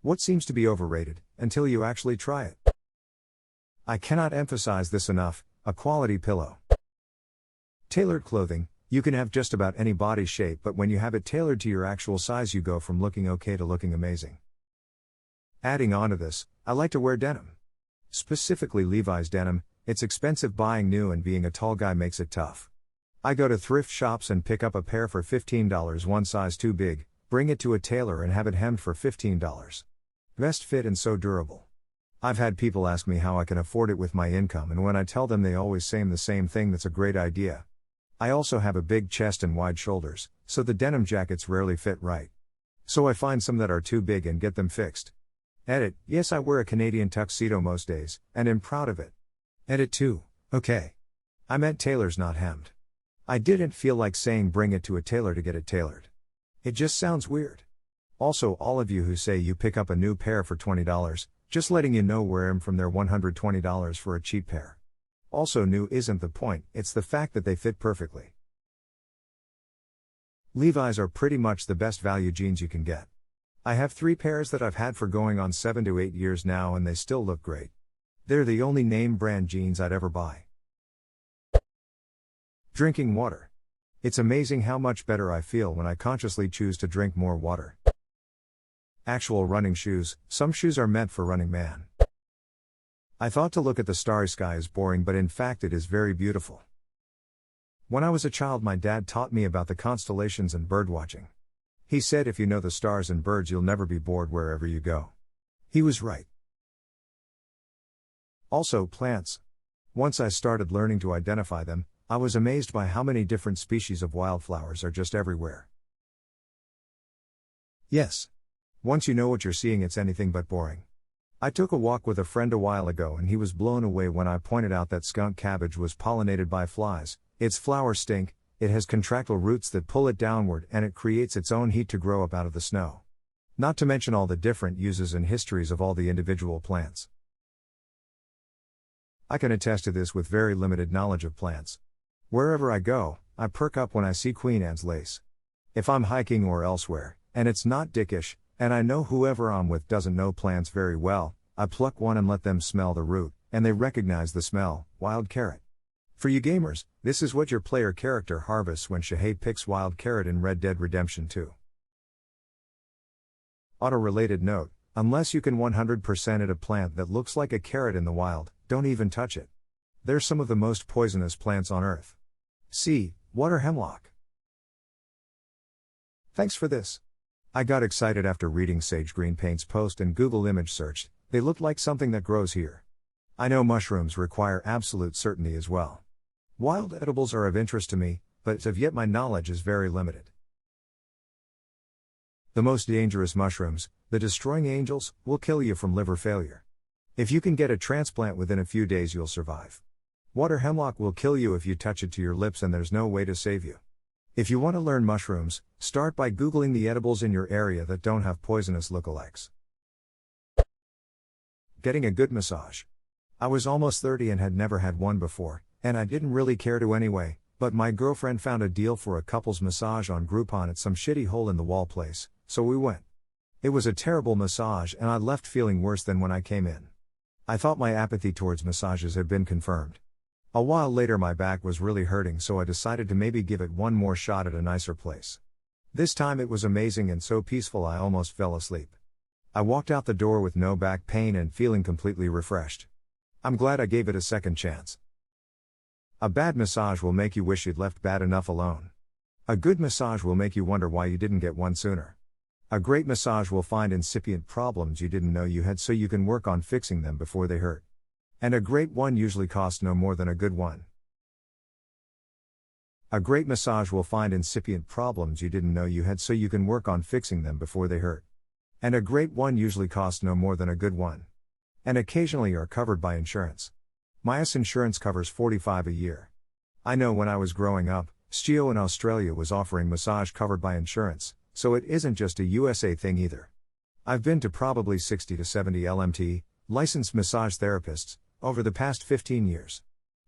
What seems to be overrated, until you actually try it? I cannot emphasize this enough, a quality pillow. Tailored clothing, you can have just about any body shape, but when you have it tailored to your actual size, you go from looking okay to looking amazing. Adding on to this, I like to wear denim. Specifically Levi's denim. It's expensive buying new, and being a tall guy makes it tough. I go to thrift shops and pick up a pair for $15, one size too big, bring it to a tailor and have it hemmed for $15. Best fit and so durable. I've had people ask me how I can afford it with my income, and when I tell them, they always say the same thing: that's a great idea. I also have a big chest and wide shoulders, so the denim jackets rarely fit right. So I find some that are too big and get them fixed. Edit: yes, I wear a Canadian tuxedo most days, and am proud of it. Edit 2, okay. I meant tailors, not hemmed. I didn't feel like saying bring it to a tailor to get it tailored. It just sounds weird. Also, all of you who say you pick up a new pair for $20, just letting you know, wear them from their $120 for a cheap pair. Also, new isn't the point, it's the fact that they fit perfectly. Levi's are pretty much the best value jeans you can get. I have 3 pairs that I've had for going on 7 to 8 years now, and they still look great. They're the only name brand jeans I'd ever buy. Drinking water. It's amazing how much better I feel when I consciously choose to drink more water. Actual running shoes. Some shoes are meant for running, man. I thought to look at the starry sky is boring, but in fact it is very beautiful. When I was a child, my dad taught me about the constellations and birdwatching. He said if you know the stars and birds, you'll never be bored wherever you go. He was right. Also, plants. Once I started learning to identify them, I was amazed by how many different species of wildflowers are just everywhere. Yes. Once you know what you're seeing, it's anything but boring. I took a walk with a friend a while ago, and he was blown away when I pointed out that skunk cabbage was pollinated by flies. Its flowers stink, it has contractile roots that pull it downward, and it creates its own heat to grow up out of the snow. Not to mention all the different uses and histories of all the individual plants. I can attest to this with very limited knowledge of plants. Wherever I go, I perk up when I see Queen Anne's lace. If I'm hiking or elsewhere, and it's not dickish, and I know whoever I'm with doesn't know plants very well, I pluck one and let them smell the root, and they recognize the smell: wild carrot. For you gamers, this is what your player character harvests when Shahei picks wild carrot in Red Dead Redemption 2. Auto-related note: unless you can 100% it a plant that looks like a carrot in the wild, don't even touch it. They're some of the most poisonous plants on Earth. See, water hemlock. Thanks for this. I got excited after reading Sage Green Paint's post and Google image searched. They looked like something that grows here. I know mushrooms require absolute certainty as well. Wild edibles are of interest to me, but as of yet my knowledge is very limited. The most dangerous mushrooms, the destroying angels, will kill you from liver failure. If you can get a transplant within a few days, you'll survive. Water hemlock will kill you if you touch it to your lips, and there's no way to save you. If you want to learn mushrooms, start by Googling the edibles in your area that don't have poisonous lookalikes. Getting a good massage. I was almost 30 and had never had one before, and I didn't really care to anyway, but my girlfriend found a deal for a couple's massage on Groupon at some shitty hole-in-the-wall place, so we went. It was a terrible massage, and I left feeling worse than when I came in. I thought my apathy towards massages had been confirmed. A while later my back was really hurting, so I decided to maybe give it one more shot at a nicer place. This time it was amazing and so peaceful I almost fell asleep. I walked out the door with no back pain and feeling completely refreshed. I'm glad I gave it a second chance. A bad massage will make you wish you'd left bad enough alone. A good massage will make you wonder why you didn't get one sooner. A great massage will find incipient problems you didn't know you had so you can work on fixing them before they hurt. And a great one usually costs no more than a good one. A great massage will find incipient problems you didn't know you had so you can work on fixing them before they hurt. And a great one usually costs no more than a good one. And occasionally are covered by insurance. Myas insurance covers $45 a year. I know when I was growing up, Stio in Australia was offering massage covered by insurance, so it isn't just a USA thing either. I've been to probably 60 to 70 LMT, licensed massage therapists, over the past 15 years.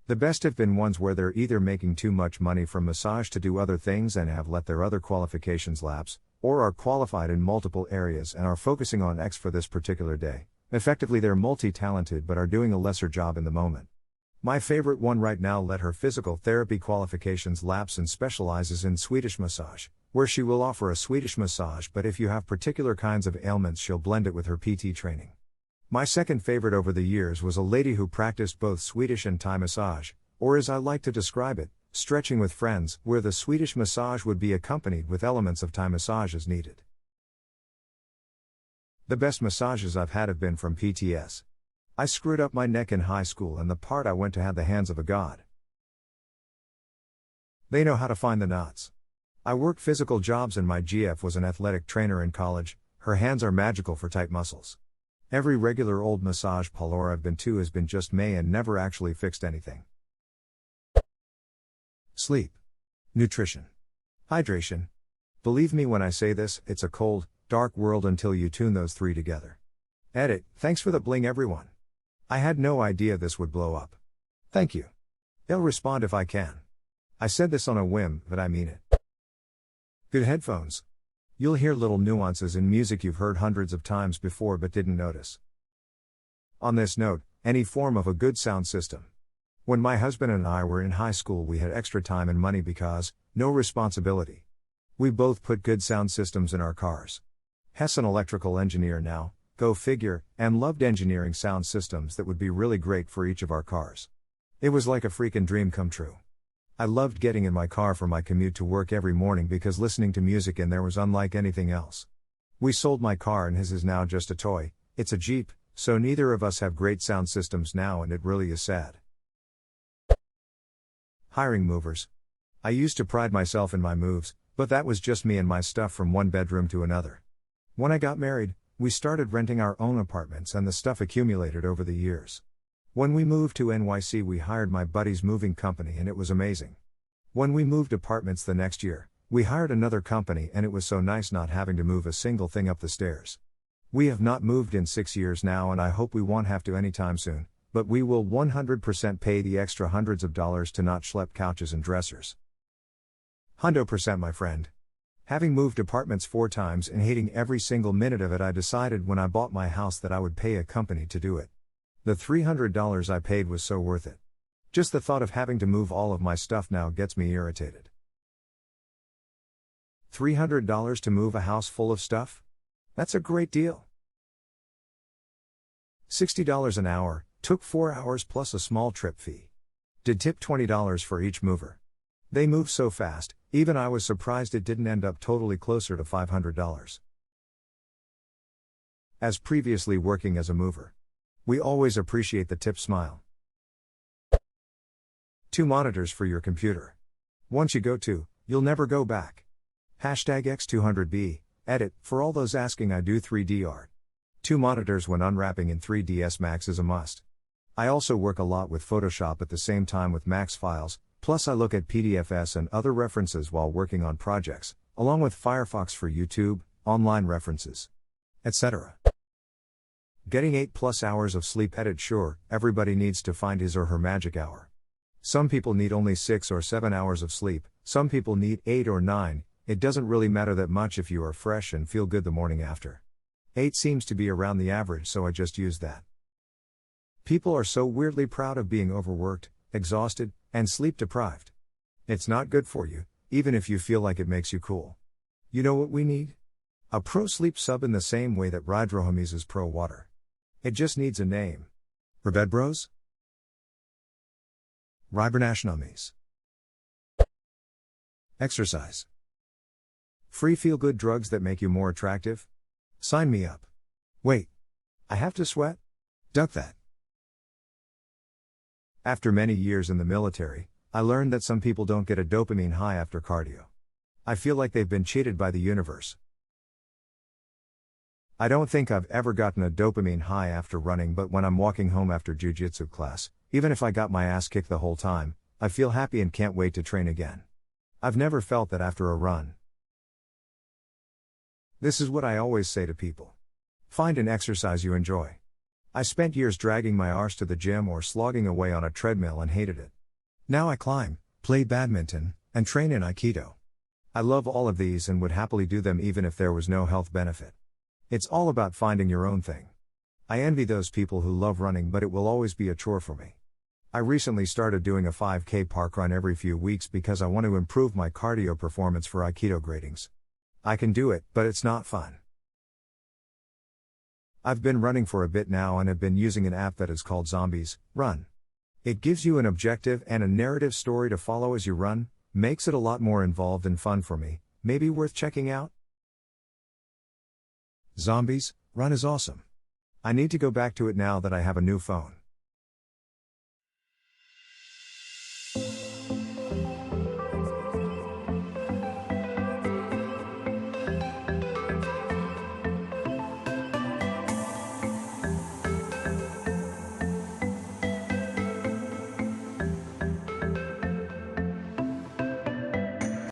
The best have been ones where they're either making too much money from massage to do other things and have let their other qualifications lapse, or are qualified in multiple areas and are focusing on X for this particular day. Effectively, they're multi-talented but are doing a lesser job in the moment. My favorite one right now let her physical therapy qualifications lapse and specializes in Swedish massage, where she will offer a Swedish massage, but if you have particular kinds of ailments, she'll blend it with her PT training. My second favorite over the years was a lady who practiced both Swedish and Thai massage, or as I like to describe it, stretching with friends, where the Swedish massage would be accompanied with elements of Thai massage as needed. The best massages I've had have been from PTS. I screwed up my neck in high school and the part I went to had the hands of a god. They know how to find the knots. I worked physical jobs and my GF was an athletic trainer in college. Her hands are magical for tight muscles. Every regular old massage parlor I've been to has been just meh and never actually fixed anything. Sleep. Nutrition. Hydration. Believe me when I say this, it's a cold, dark world until you tune those three together. Edit, thanks for the bling everyone. I had no idea this would blow up. Thank you. I'll respond if I can. I said this on a whim, but I mean it. Good headphones. You'll hear little nuances in music you've heard hundreds of times before but didn't notice. On this note, any form of a good sound system. When my husband and I were in high school, we had extra time and money because, no responsibility. We both put good sound systems in our cars. Hess an electrical engineer now, go figure, and loved engineering sound systems that would be really great for each of our cars. It was like a freaking dream come true. I loved getting in my car for my commute to work every morning because listening to music in there was unlike anything else. We sold my car and his is now just a toy. It's a Jeep, so neither of us have great sound systems now and it really is sad. Hiring movers. I used to pride myself in my moves, but that was just me and my stuff from one bedroom to another. When I got married, we started renting our own apartments and the stuff accumulated over the years. When we moved to NYC, we hired my buddy's moving company and it was amazing. When we moved apartments the next year, we hired another company and it was so nice not having to move a single thing up the stairs. We have not moved in 6 years now and I hope we won't have to anytime soon, but we will 100% pay the extra hundreds of dollars to not schlep couches and dressers. 100% my friend. Having moved apartments 4 times and hating every single minute of it, I decided when I bought my house that I would pay a company to do it. The $300 I paid was so worth it. Just the thought of having to move all of my stuff now gets me irritated. $300 to move a house full of stuff? That's a great deal. $60 an hour, took 4 hours plus a small trip fee. Did tip $20 for each mover. They move so fast, even I was surprised it didn't end up totally closer to $500. As previously working as a mover, we always appreciate the tip smile. 2 monitors for your computer. Once you go to, you'll never go back. #X200B, edit, for all those asking, I do 3D art. 2 monitors when unwrapping in 3ds Max is a must. I also work a lot with Photoshop at the same time with Max files, plus I look at PDFs and other references while working on projects, along with Firefox for YouTube, online references, etc. Getting 8+ hours of sleep. Edit, sure, everybody needs to find his or her magic hour. Some people need only 6 or 7 hours of sleep, some people need 8 or 9, it doesn't really matter that much if you are fresh and feel good the morning after. 8 seems to be around the average, so I just use that. People are so weirdly proud of being overworked, exhausted, and sleep deprived. It's not good for you, even if you feel like it makes you cool. You know what we need? A pro sleep sub in the same way that Rydrohomies is pro water. It just needs a name. Rebed Bros? Ribernashnomies. Exercise. Free feel-good drugs that make you more attractive? Sign me up. Wait. I have to sweat? Duck that. After many years in the military, I learned that some people don't get a dopamine high after cardio. I feel like they've been cheated by the universe. I don't think I've ever gotten a dopamine high after running, but when I'm walking home after jiu-jitsu class, even if I got my ass kicked the whole time, I feel happy and can't wait to train again. I've never felt that after a run. This is what I always say to people. Find an exercise you enjoy. I spent years dragging my arse to the gym or slogging away on a treadmill and hated it. Now I climb, play badminton, and train in Aikido. I love all of these and would happily do them even if there was no health benefit. It's all about finding your own thing. I envy those people who love running, but it will always be a chore for me. I recently started doing a 5K park run every few weeks because I want to improve my cardio performance for Aikido gradings. I can do it, but it's not fun. I've been running for a bit now and have been using an app that is called Zombies Run. It gives you an objective and a narrative story to follow as you run, makes it a lot more involved and fun for me, maybe worth checking out? Zombies Run is awesome. I need to go back to it now that I have a new phone.